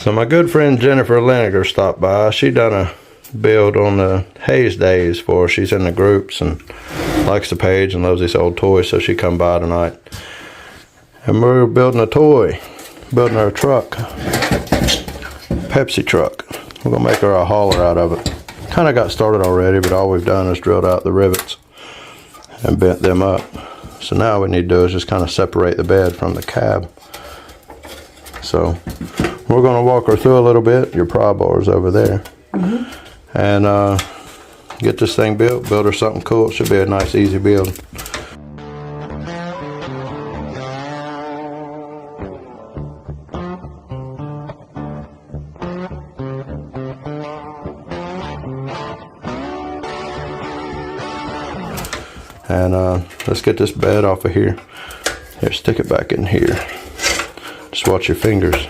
So my good friend Jennifer Leniger stopped by. She done a build on the Hayes Days for her. She's in the groups and likes the page and loves these old toys, so she come by tonight. And we're building a toy, building her a truck, Pepsi truck. We're gonna make her a hauler out of it. Kind of got started already, but all we've done is drilled out the rivets and bent them up. So now what we need to do is just kind of separate the bed from the cab. So we're going to walk her through a little bit. Your pry bar is over there. And get this thing built, build her something cool. It should be a nice, easy build. And let's get this bed off of here. Here, stick it back in here. Just watch your fingers.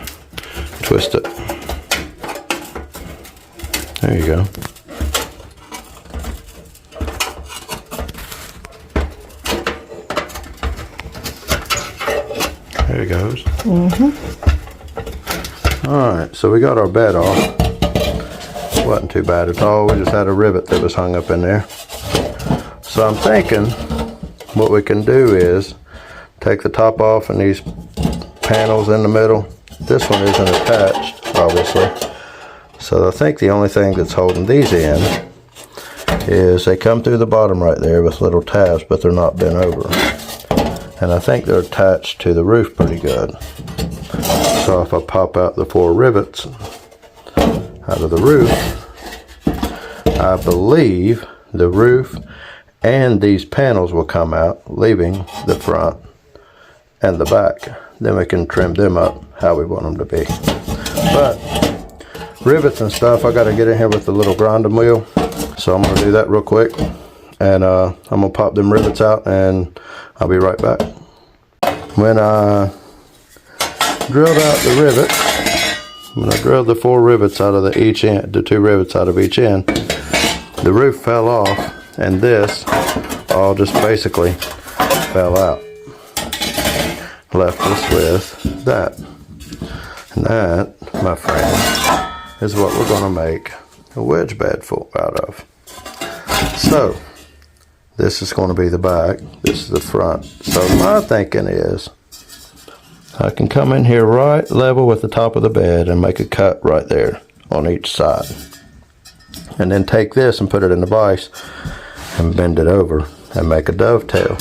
Twist it. There you go. There it goes. Alright, so we got our bed off. Wasn't too bad at all. We just had a rivet that was hung up in there. So I'm thinking what we can do is take the top off and these panels in the middle. This one isn't attached, obviously. So I think the only thing that's holding these in is they come through the bottom right there with little tabs, but they're not bent over. And I think they're attached to the roof pretty good. So if I pop out the 4 rivets out of the roof, I believe the roof and these panels will come out, leaving the front and the back. Then we can trim them up how we want them to be. But rivets and stuff, I got to get in here with the little grinding wheel. So I'm going to do that real quick. And I'm going to pop them rivets out and I'll be right back. When I drilled out the rivets, when I drilled the 4 rivets out of each end, the 2 rivets out of each end, the roof fell off. And this all just basically fell out. Left us with that. And that, my friend, is what we're going to make a wedge bed out of. So, this is going to be the back. This is the front. So my thinking is, I can come in here right level with the top of the bed and make a cut right there on each side. And then take this and put it in the vise and bend it over and make a dovetail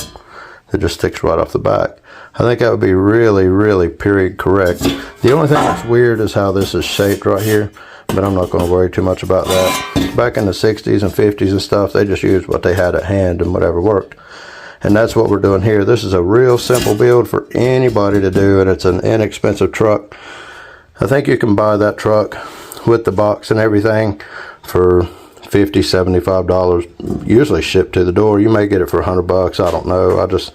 that just sticks right off the back. I think that would be really, really period correct. The only thing that's weird is how this is shaped right here, but I'm not going to worry too much about that. Back in the 60s and 50s and stuff, they just used what they had at hand and whatever worked. And that's what we're doing here. This is a real simple build for anybody to do, and it's an inexpensive truck. I think you can buy that truck with the box and everything for $50, $75, usually shipped to the door. You may get it for $100, I don't know. I just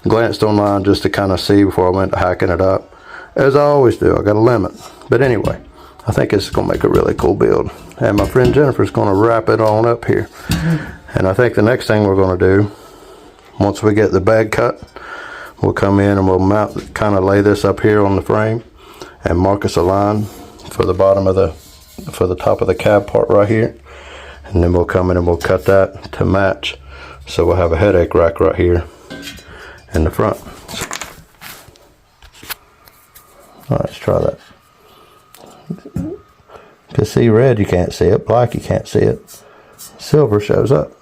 glanced online just to kind of see before I went to hacking it up, as I always do. I got a limit, but anyway, I think it's gonna make a really cool build, and my friend Jennifer's gonna wrap it on up here. And I think the next thing we're gonna do, once we get the bed cut, we'll come in and we'll mount, kind of lay this up here on the frame and mark us a line for the bottom of for the top of the cab part right here. And then we'll come in and we'll cut that to match. So we'll have a headache rack right here in the front. All right, let's try that. Because see red, you can't see it. Black, you can't see it. Silver shows up.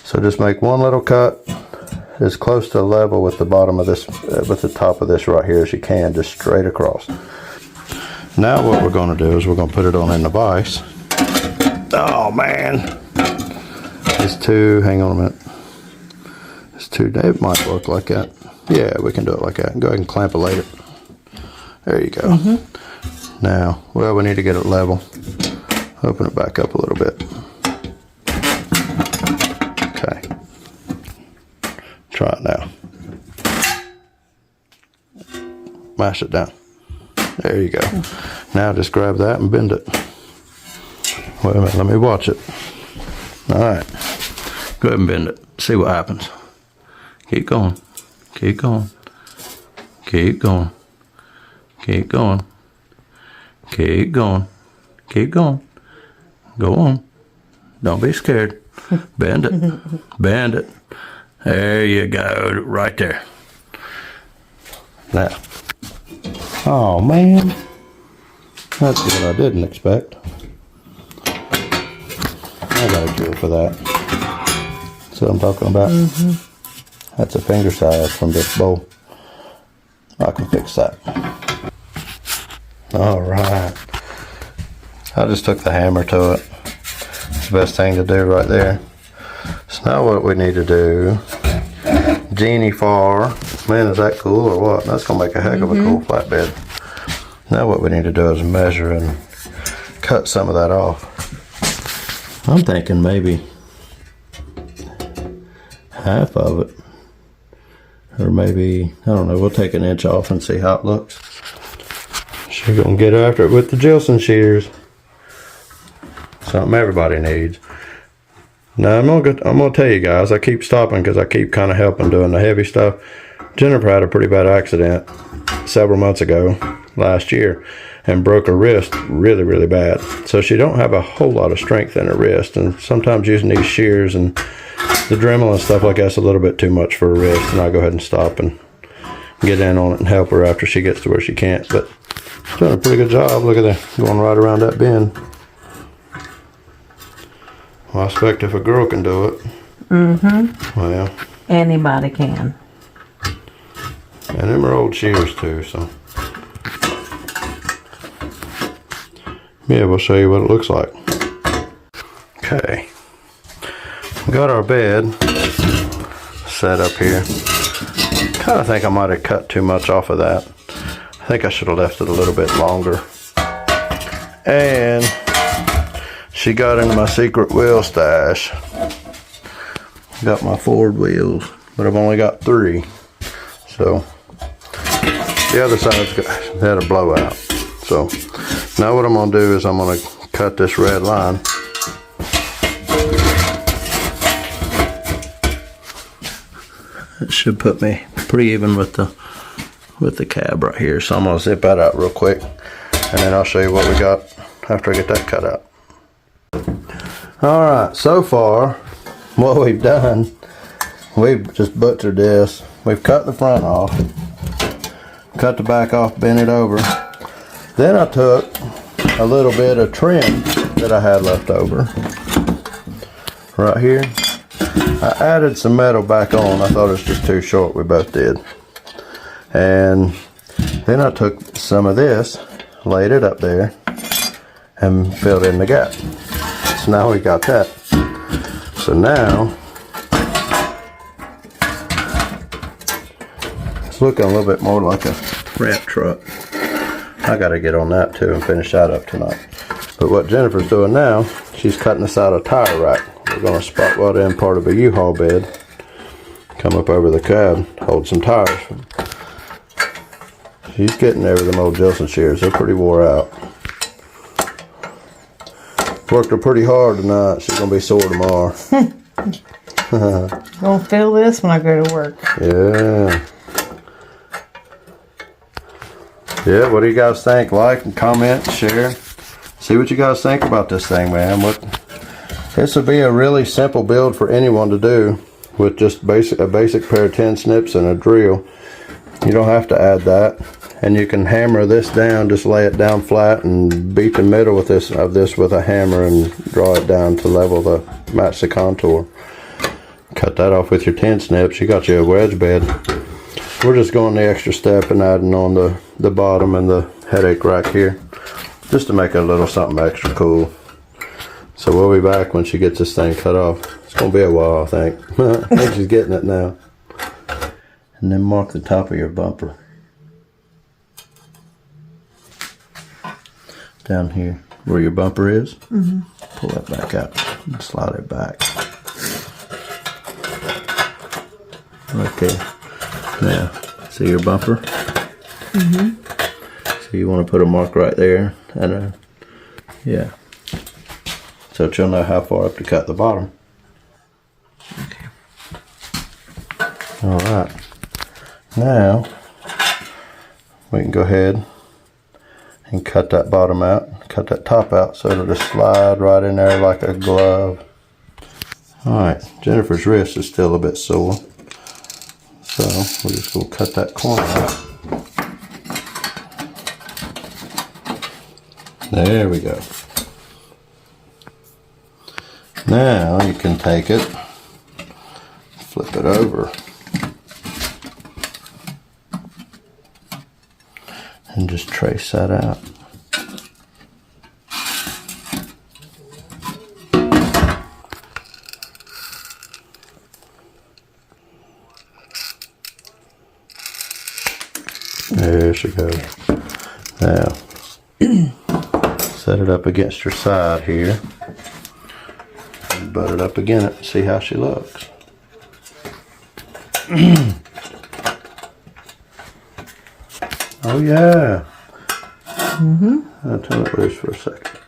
So just make one little cut as close to level with the bottom of this, with the top of this right here as you can, just straight across. Now what we're going to do is we're going to put it on in the vise. Oh man, it's too, hang on a minute, it's too, it might work like that. Yeah, we can do it like that. Go ahead and clamp it later. There you go. Now, well, we need to get it level. Open it back up a little bit. Okay, try it now. Mash it down. There you go. Now just grab that and bend it. Wait a minute, let me watch it. Alright, go ahead and bend it. See what happens. Keep going. Keep going. Keep going. Keep going. Keep going. Keep going. Go on. Don't be scared. Bend it. Bend it. There you go. Right there. Now. Oh, man. That's what I didn't expect. I got a cure for that. That's what I'm talking about. That's a finger size from this bowl. I can fix that. Alright. I just took the hammer to it. It's the best thing to do right there. So now what we need to do, Genie Far. Man, is that cool or what? That's going to make a heck of a cool flatbed. Now what we need to do is measure and cut some of that off. I'm thinking maybe half of it. Or maybe, I don't know, we'll take an inch off and see how it looks. She's going to get after it with the Jilson shears. Something everybody needs. Now I'm gonna tell you guys, I keep stopping because I keep kind of helping doing the heavy stuff. Jennifer had a pretty bad accident several months ago, last year, and broke her wrist really, really bad. So she don't have a whole lot of strength in her wrist, and sometimes using these shears and the Dremel and stuff like that's a little bit too much for her wrist, and I'll go ahead and stop and get in on it and help her after she gets to where she can't. But she's doing a pretty good job. Look at that, going right around that bend. Well, I expect if a girl can do it. Well, anybody can. And them are old shears too, so. Yeah, we'll show you what it looks like. Okay. We got our bed set up here. Kind of think I might have cut too much off of that. I think I should have left it a little bit longer. And she got into my secret wheel stash. Got my Ford wheels, but I've only got 3. So the other side's had a blowout. So now what I'm gonna do is I'm gonna cut this red line. It should put me pretty even with the cab right here. So I'm gonna zip that out real quick, and then I'll show you what we got after I get that cut out. Alright, so far what we've done, we've just butchered this. We've cut the front off, cut the back off, bent it over. Then I took a little bit of trim that I had left over right here. I added some metal back on. I thought it was just too short. We both did. And then I took some of this, laid it up there, and filled in the gap. So now we got that. So now it's looking a little bit more like a ramp truck. I gotta get on that too and finish that up tonight. But what Jennifer's doing now, she's cutting this out of a tire rack. We're gonna spot weld in part of a U-Haul bed, come up over the cab, hold some tires. She's getting there with them old Jilson shears. They're pretty wore out. Worked her pretty hard tonight. She's gonna be sore tomorrow. Gonna feel this when I go to work. Yeah. Yeah, what do you guys think? Like and comment, share. See what you guys think about this thing, man. This would be a really simple build for anyone to do with just a basic pair of 10 snips and a drill. You don't have to add that. And you can hammer this down, just lay it down flat and beat the middle with this with a hammer and draw it down to level match the contour. Cut that off with your 10 snips. You got you a wedge bed. We're just going the extra step and adding on the bottom and the headache rack here, just to make it a little something extra cool. So we'll be back when she gets this thing cut off. It's gonna be a while, I think. I think she's getting it now. And then mark the top of your bumper. Down here where your bumper is. Pull that back out and slide it back. Right there. Now, see your bumper? So you want to put a mark right there, and yeah. So that you'll know how far up to cut the bottom. Okay. All right. Now we can go ahead and cut that bottom out, cut that top out so it'll just slide right in there like a glove. Alright, Jennifer's wrist is still a bit sore, so we're just going to cut that corner out. There we go. Now you can take it, flip it over, and just trace that out. There she goes. Now, set it up against her side here. And butt it up against it and see how she looks. Oh yeah. I'll turn it loose for a second.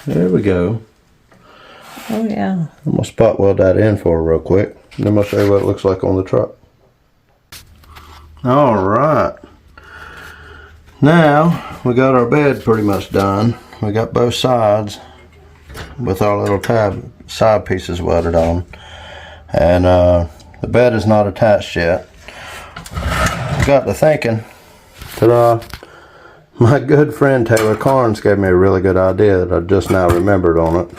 There we go. Oh yeah. I'm gonna spot weld that in for her real quick. And then I'm gonna show you what it looks like on the truck. Alright. Now we got our bed pretty much done. We got both sides with our little tab side pieces welded on. And the bed is not attached yet. I got to thinking, ta-da, my good friend Taylor Carnes gave me a really good idea that I just now remembered on it.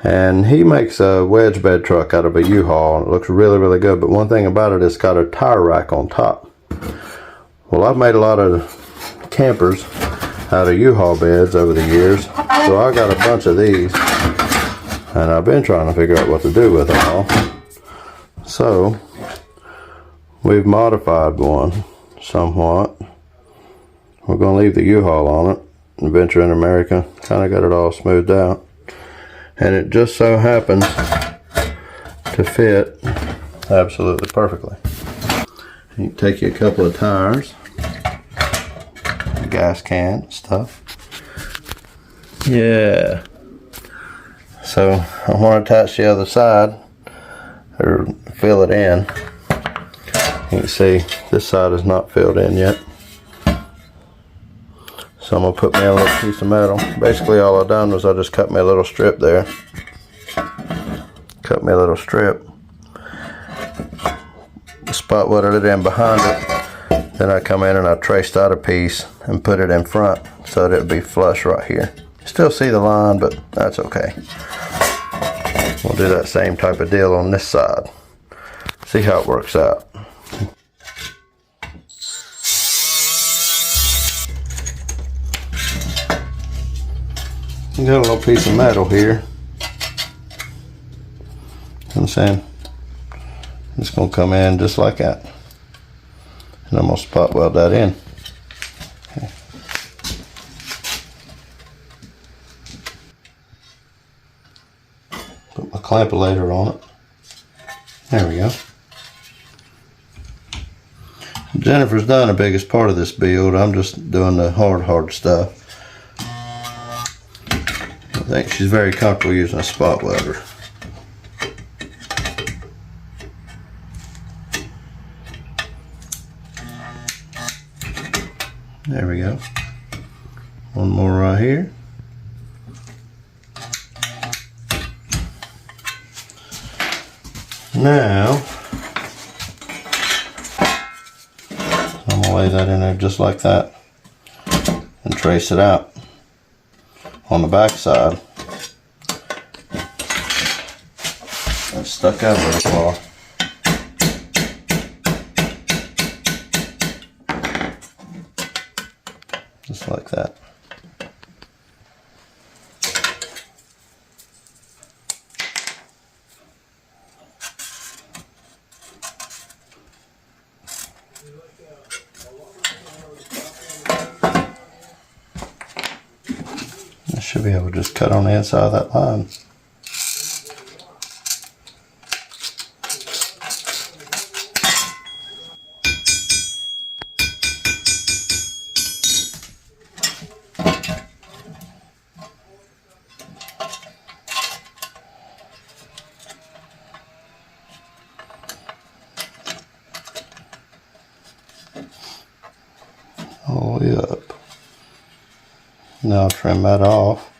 And he makes a wedge bed truck out of a U-Haul. It looks really, really good. But one thing about it, it's got a tire rack on top. Well, I've made a lot of campers out of U-Haul beds over the years. So I got a bunch of these. And I've been trying to figure out what to do with them all. So we've modified one somewhat. We're going to leave the U-Haul on it. Adventure in America. Kind of got it all smoothed out. And it just so happens to fit absolutely perfectly. You can take you a couple of tires, a gas can and stuff. Yeah. So I want to attach the other side or fill it in. You can see this side is not filled in yet. So I'm going to put me a little piece of metal. Basically all I've done was I just cut me a little strip there. Cut me a little strip. Spot welded it in behind it. Then I come in and I traced out a piece and put it in front so that it would be flush right here. Still see the line, but that's okay. We'll do that same type of deal on this side. See how it works out. Got a little piece of metal here. I'm saying it's going to come in just like that, and I'm going to spot weld that in. Okay. Put my clampolator on it. There we go. Jennifer's done the biggest part of this build. I'm just doing the hard stuff. I think she's very comfortable using a spot welder. There we go. One more right here. Now, I'm gonna lay that in there just like that and trace it out. On the back side, it's stuck out a little far. Just like that. I should be able to just cut on the inside of that line. all the way up. Now I'll trim that off.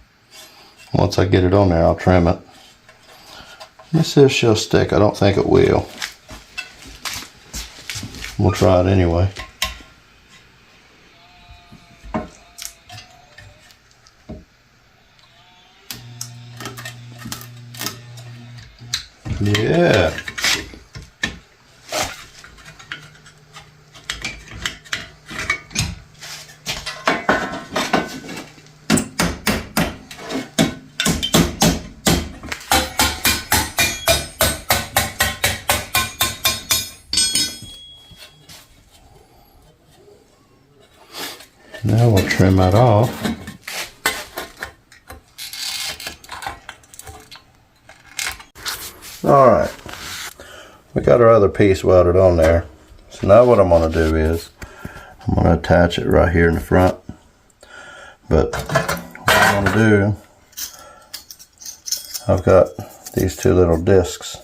Once I get it on there, I'll trim it. Let's see if she'll stick. I don't think it will. We'll try it anyway. Yeah. Now we'll trim that off. Alright, we got our other piece welded on there. So now what I'm going to do is, I'm going to attach it right here in the front. But what I'm going to do, I've got these two little discs.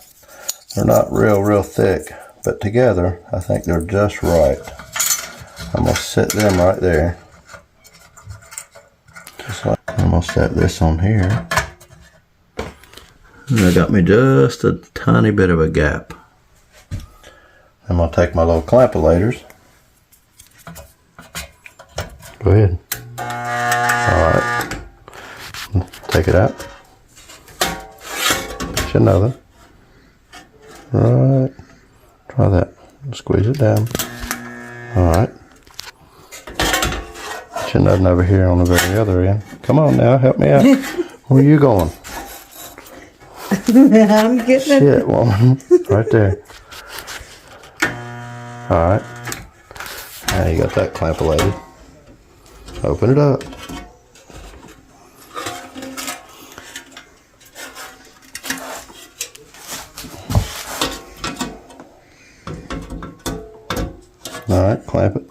They're not real thick, but together I think they're just right. I'm going to set them right there. Just like, I'm going to set this on here. And I got me just a tiny bit of a gap. I'm going to take my little clampulators. Go ahead. Alright. Take it out. Get you another. Right. Try that. Squeeze it down. Alright. Get you another over here on the very other end. Come on now, help me out. Where are you going? I'm getting Shit, it. Woman. Right there. Alright. Now you got that clampulated. Open it up. Alright, clamp it.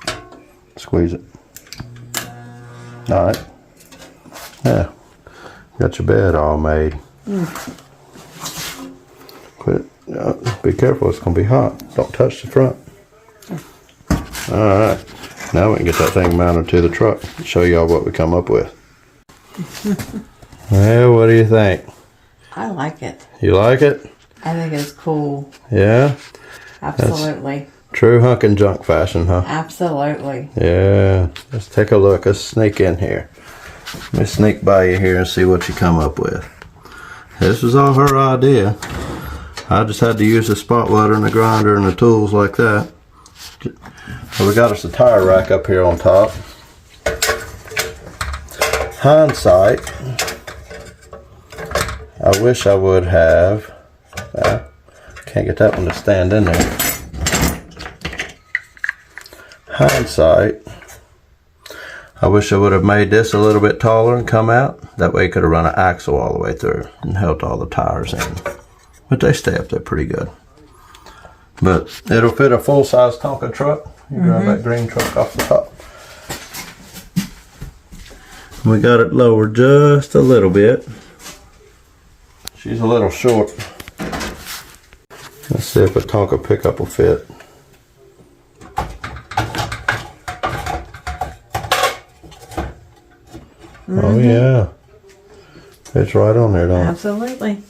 Squeeze it. Alright. Yeah. Got your bed all made. Quit it. Be careful, it's going to be hot. Don't touch the front. Alright. Now we can get that thing mounted to the truck and show y'all what we come up with. Well, what do you think? I like it. You like it? I think it's cool. Yeah? Absolutely. That's true hunk and junk fashion, huh? Absolutely. Yeah. Let's take a look. Let's sneak in here. Let me sneak by you here and see what you come up with. This was all her idea. I just had to use the spot welder and the grinder and the tools like that. So we got us a tire rack up here on top. Hindsight, I wish I would have, can't get that one to stand in there. Hindsight, I wish I would have made this a little bit taller and come out. That way you could have run an axle all the way through and held all the tires in. But they stay up there pretty good. But it'll fit a full-size Tonka truck. You grab that green truck off the top. We got it lowered just a little bit. She's a little short. Let's see if a Tonka pickup will fit. Oh yeah. It's right on there, don't it? Absolutely.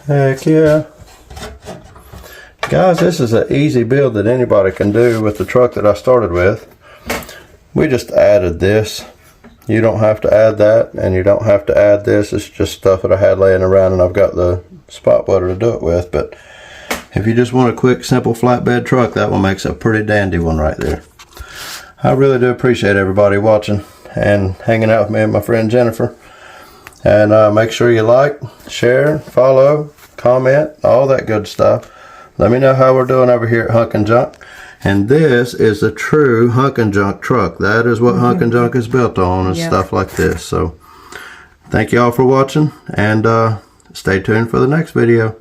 Heck yeah. Guys, this is an easy build that anybody can do with the truck that I started with. We just added this. You don't have to add that, and you don't have to add this. It's just stuff that I had laying around, and I've got the spot welder to do it with. But if you just want a quick, simple flatbed truck, that one makes a pretty dandy one right there. I really do appreciate everybody watching and hanging out with me and my friend Jennifer. And make sure you like, share, follow, comment, all that good stuff. Let me know how we're doing over here at Hunk and Junk. And this is a true Hunk and Junk truck. That is what Hunk and Junk is built on, and stuff like this. So thank you all for watching, and stay tuned for the next video.